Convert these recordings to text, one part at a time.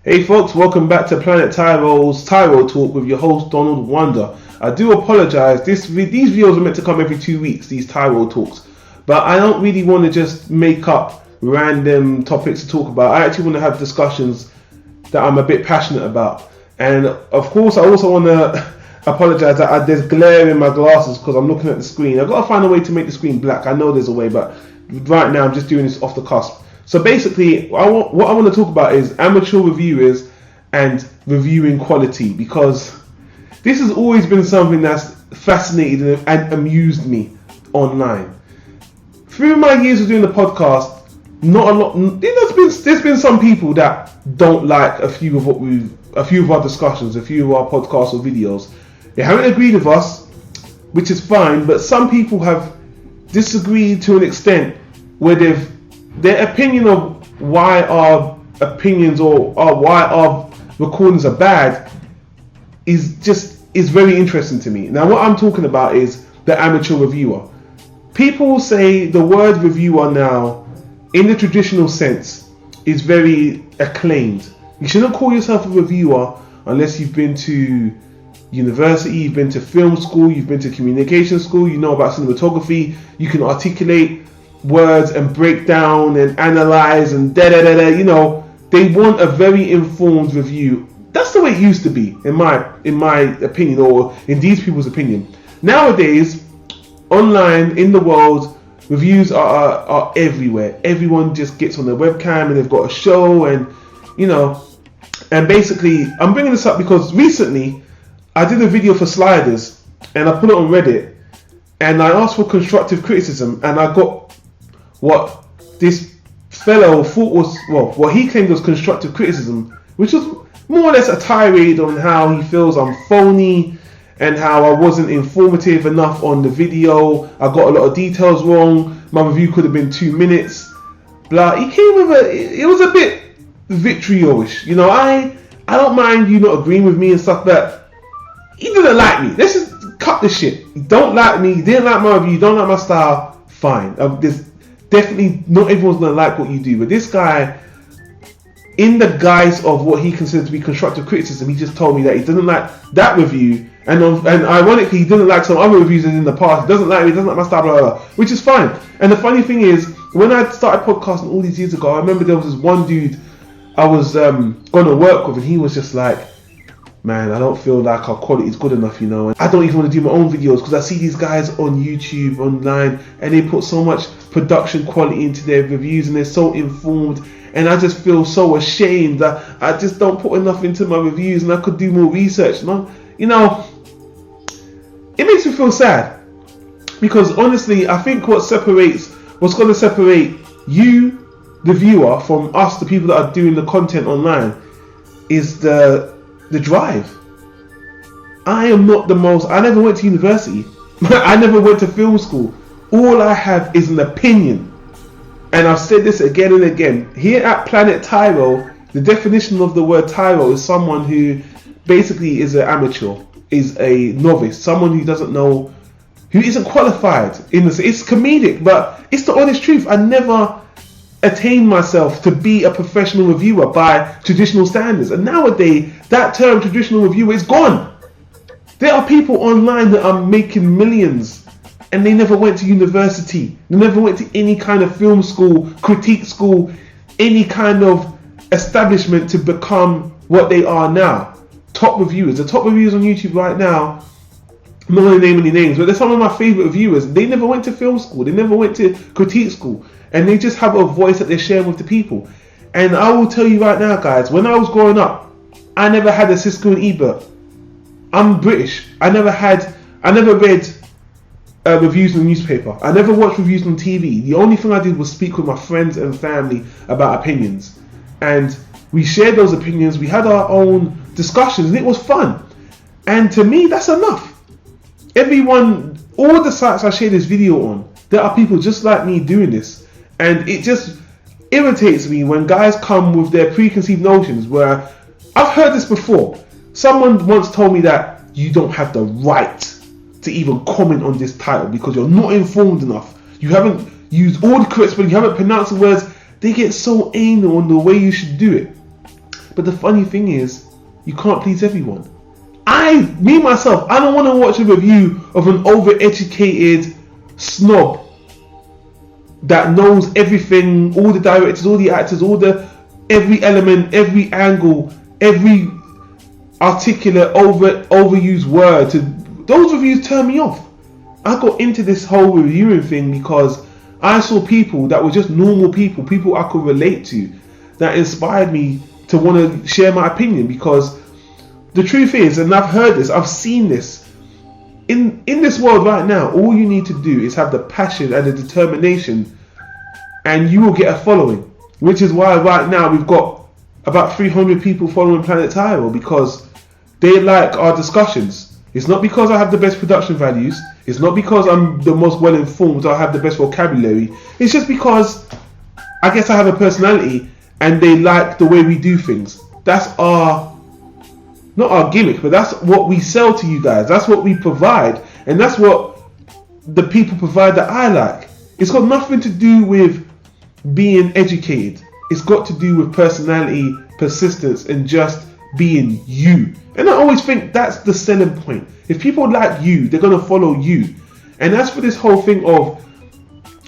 Hey folks, welcome back to Planet Tyro's Tyro Talk with your host Donald Wonder. I do apologise, these videos are meant to come every 2 weeks, these Tyro Talks. But I don't really want to just make up random topics to talk about. I actually want to have discussions that I'm a bit passionate about. And of course I also want to apologise that there's glare in my glasses because I'm looking at the screen. I've got to find a way to make the screen black. I know there's a way, but right now I'm just doing this off the cusp. So basically, what I want to talk about is amateur reviewers and reviewing quality, because this has always been something that's fascinated and amused me online. Through my years of doing the podcast, not a lot. There's been some people that don't like a few of our discussions, a few of our podcasts or videos. They haven't agreed with us, which is fine, but some people have disagreed to an extent where their opinion of why our opinions or why our recordings are bad is very interesting to me. Now, what I'm talking about is the amateur reviewer. People say the word reviewer now, in the traditional sense, is very acclaimed. You shouldn't call yourself a reviewer unless you've been to university, you've been to film school, you've been to communication school, you know about cinematography, you can articulate words and break down and analyze and you know, they want a very informed review. That's the way it used to be, in my opinion, or in these people's opinion. Nowadays, online in the world, reviews are everywhere. Everyone just gets on their webcam and they've got a show, and you know, and basically I'm bringing this up because recently I did a video for Sliders and I put it on Reddit and I asked for constructive criticism, and I got what this fellow thought was, what he claimed was constructive criticism, which was more or less a tirade on how he feels I'm phony and how I wasn't informative enough on the video. I got a lot of details wrong. My review could have been 2 minutes. Blah. He came with it was a bit vitriolish. You know, I don't mind you not agreeing with me and stuff, but he didn't like me. Let's just cut the shit. You don't like me, you didn't like my review, you don't like my style, fine. Definitely not everyone's going to like what you do, but this guy, in the guise of what he considered to be constructive criticism, he just told me that he doesn't like that review, and ironically he didn't like some other reviews in the past. He doesn't like my style, blah, blah, blah, which is fine. And the funny thing is, when I started podcasting all these years ago, I remember there was this one dude I was going to work with, and he was just like, man, I don't feel like our quality is good enough, you know, and I don't even want to do my own videos because I see these guys on YouTube, online, and they put so much production quality into their reviews and they're so informed, and I just feel so ashamed that I just don't put enough into my reviews and I could do more research. And you know, it makes me feel sad, because honestly I think what's going to separate you, the viewer, from us, the people that are doing the content online, is the drive. I never went to university. I never went to film school. All I have is an opinion. And I've said this again and again. Here at Planet Tyro, the definition of the word Tyro is someone who basically is an amateur, is a novice, someone who doesn't know, who isn't qualified. It's comedic, but it's the honest truth. I never attain myself to be a professional reviewer by traditional standards, and nowadays that term traditional reviewer is gone. There are people online that are making millions and they never went to university, they never went to any kind of film school, critique school, any kind of establishment to become what they are now. The top reviewers on YouTube right now, I'm not going to name any names, but they're some of my favorite reviewers. They never went to film school, they never went to critique school, and they just have a voice that they're sharing with the people. And I will tell you right now, guys, when I was growing up, I never had a Cisco and Ebert. I'm British. I never read reviews in the newspaper. I never watched reviews on TV. The only thing I did was speak with my friends and family about opinions. And we shared those opinions. We had our own discussions, and it was fun. And to me, that's enough. All the sites I share this video on, there are people just like me doing this. And it just irritates me when guys come with their preconceived notions, where I've heard this before. Someone once told me that you don't have the right to even comment on this title because you're not informed enough. You haven't used all the correct spelling, you haven't pronounced the words. They get so anal on the way you should do it. But the funny thing is, you can't please everyone. Me myself, I don't want to watch a review of an overeducated snob that knows everything, all the directors, all the actors, every element, every angle, every articulate, overused word. Those reviews turn me off. I got into this whole reviewing thing because I saw people that were just normal people I could relate to, that inspired me to want to share my opinion. Because the truth is, and I've heard this, I've seen this, in this world right now, all you need to do is have the passion and the determination, and you will get a following. Which is why right now we've got about 300 people following Planet Tyro, because they like our discussions. It's not because I have the best production values. It's not because I'm the most well informed or I have the best vocabulary. It's just because I guess I have a personality and they like the way we do things. That's not our gimmick, but that's what we sell to you guys. That's what we provide, and that's what the people provide that I like. It's got nothing to do with being educated. It's got to do with personality, persistence, and just being you. And I always think that's the selling point. If people like you, they're going to follow you. And as for this whole thing of,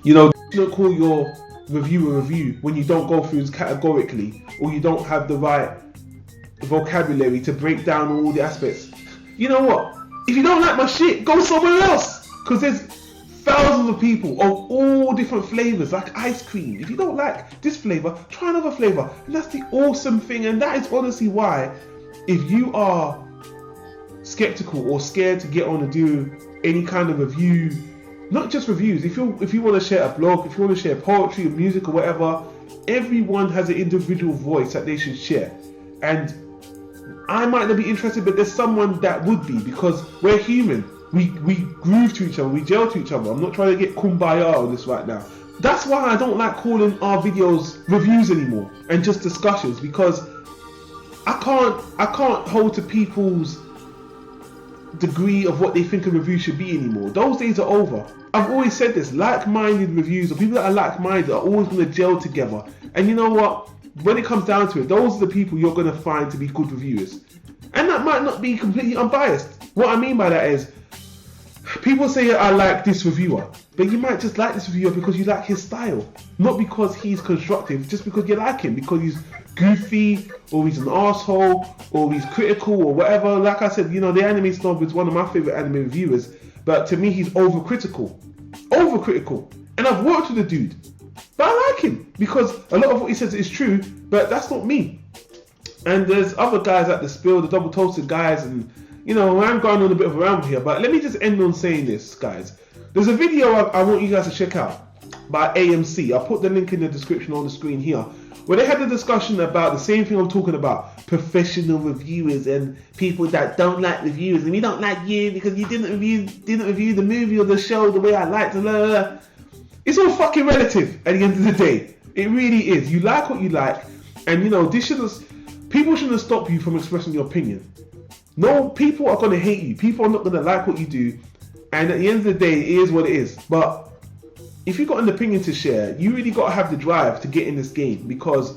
you don't call your review a review when you don't go through it categorically, or you don't have the right vocabulary to break down all the aspects. You know what? If you don't like my shit, go somewhere else. Because there's thousands of people of all different flavors, like ice cream. If you don't like this flavor, try another flavor. And that's the awesome thing. And that is honestly why, if you are skeptical or scared to get on and do any kind of review, not just reviews, if you want to share a blog, if you want to share poetry or music or whatever, everyone has an individual voice that they should share. And I might not be interested, but there's someone that would be, because we're human. We groove to each other, we gel to each other. I'm not trying to get kumbaya on this right now. That's why I don't like calling our videos reviews anymore and just discussions, because I can't hold to people's degree of what they think a review should be anymore. Those days are over. I've always said this, like-minded reviews, or people that are like-minded, are always going to gel together. And you know what? When it comes down to it, those are the people you're going to find to be good reviewers. And that might not be completely unbiased. What I mean by that is, people say I like this reviewer, but you might just like this reviewer because you like his style. Not because he's constructive, just because you like him, because he's goofy, or he's an asshole, or he's critical, or whatever. Like I said, the Anime Snob is one of my favorite anime reviewers, but to me he's overcritical. And I've worked with the dude, but I like him because a lot of what he says is true, but that's not me. And there's other guys at the Spill, the Double Toasted guys, and I'm going on a bit of a ramble here, but let me just end on saying this, guys. There's a video I want you guys to check out by AMC. I'll put the link in the description on the screen here, where they had a discussion about the same thing I'm talking about: professional reviewers and people that don't like reviewers, and we don't like you because you didn't review the movie or the show the way I liked it. Blah, blah, blah. It's all fucking relative at the end of the day. It really is. You like what you like, and people shouldn't stop you from expressing your opinion. No, people are going to hate you. People are not going to like what you do, and at the end of the day, it is what it is. But if you've got an opinion to share, you really got to have the drive to get in this game, because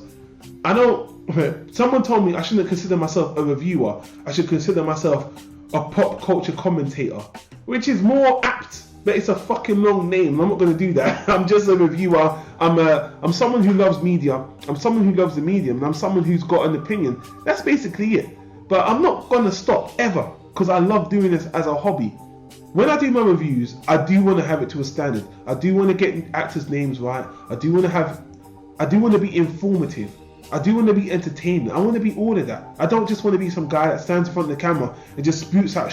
someone told me I shouldn't consider myself a reviewer. I should consider myself a pop culture commentator, which is more apt, but it's a fucking long name. I'm not going to do that. I'm just a reviewer. I'm someone who loves media. I'm someone who loves the medium. And I'm someone who's got an opinion. That's basically it. But I'm not going to stop ever, because I love doing this as a hobby. When I do my reviews, I do want to have it to a standard. I do want to get actors' names right. I do want to be informative. I do want to be entertaining. I want to be all of that. I don't just want to be some guy that stands in front of the camera and just spoots out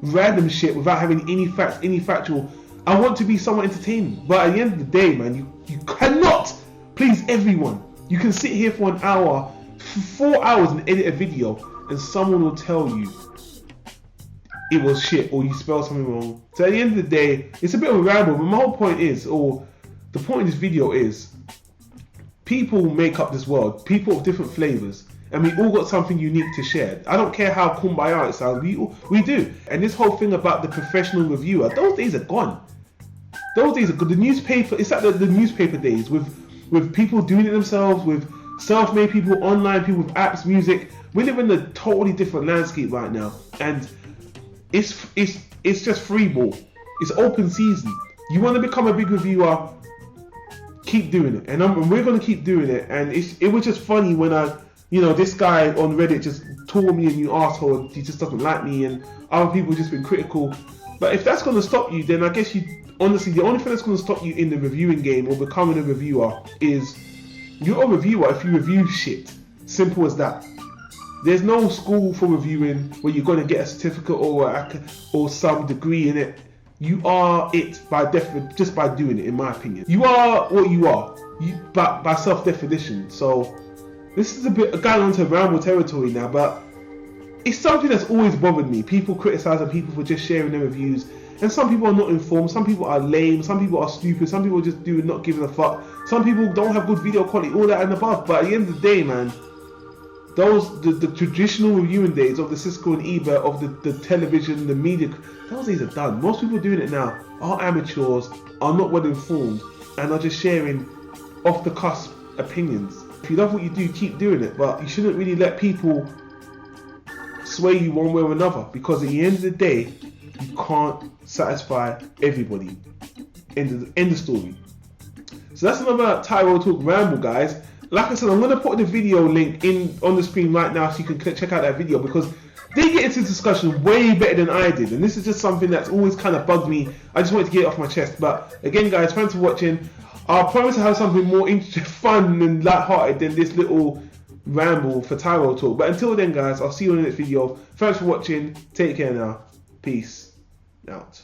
random shit without having any facts, any factual. I want to be somewhat entertaining. But at the end of the day, man, you cannot please everyone. You can sit here for an hour, 4 hours, and edit a video, and someone will tell you it was shit or you spelled something wrong. So at the end of the day, it's a bit of a ramble, but my whole point is, or the point of this video is, people make up this world, people of different flavors, and we all got something unique to share. I don't care how kumbaya it sounds, we do. And this whole thing about the professional reviewer, those days are gone. Those days are good. The newspaper, it's like the newspaper days with people doing it themselves, with self-made people, online people with apps, music. We live in a totally different landscape right now, and it's just free ball. It's open season. You want to become a big reviewer, keep doing it, and we're gonna keep doing it. And it was just funny when this guy on Reddit just told me a new asshole. He just doesn't like me, and other people just been critical. But if that's gonna stop you, then I guess honestly, the only thing that's gonna stop you in the reviewing game or becoming a reviewer is you're a reviewer if you review shit. Simple as that. There's no school for reviewing where you're gonna get a certificate or some degree in it. You are it just by doing it, in my opinion. You are what you are, by self-definition. So this is going on to ramble territory now, but it's something that's always bothered me. People criticizing people for just sharing their reviews, and some people are not informed, some people are lame, some people are stupid, some people just not giving a fuck, some people don't have good video quality, all that and above. But at the end of the day, man, the traditional reviewing days of the Cisco and Ebert, of the television, the media, those days are done. Most people doing it now are amateurs, are not well informed, and are just sharing off the cusp opinions. If you love what you do, keep doing it, but you shouldn't really let people sway you one way or another, because at the end of the day, you can't satisfy everybody. End of story. So that's another Tyro Talk ramble, guys. Like I said, I'm going to put the video link on the screen right now so you can check out that video, because they get into discussion way better than I did, and this is just something that's always kind of bugged me. I just wanted to get it off my chest. But again, guys, thanks for watching. I'll promise to have something more fun and light-hearted than this little ramble for Tyro Talk. But until then, guys, I'll see you in the next video. Thanks for watching. Take care now. Peace out.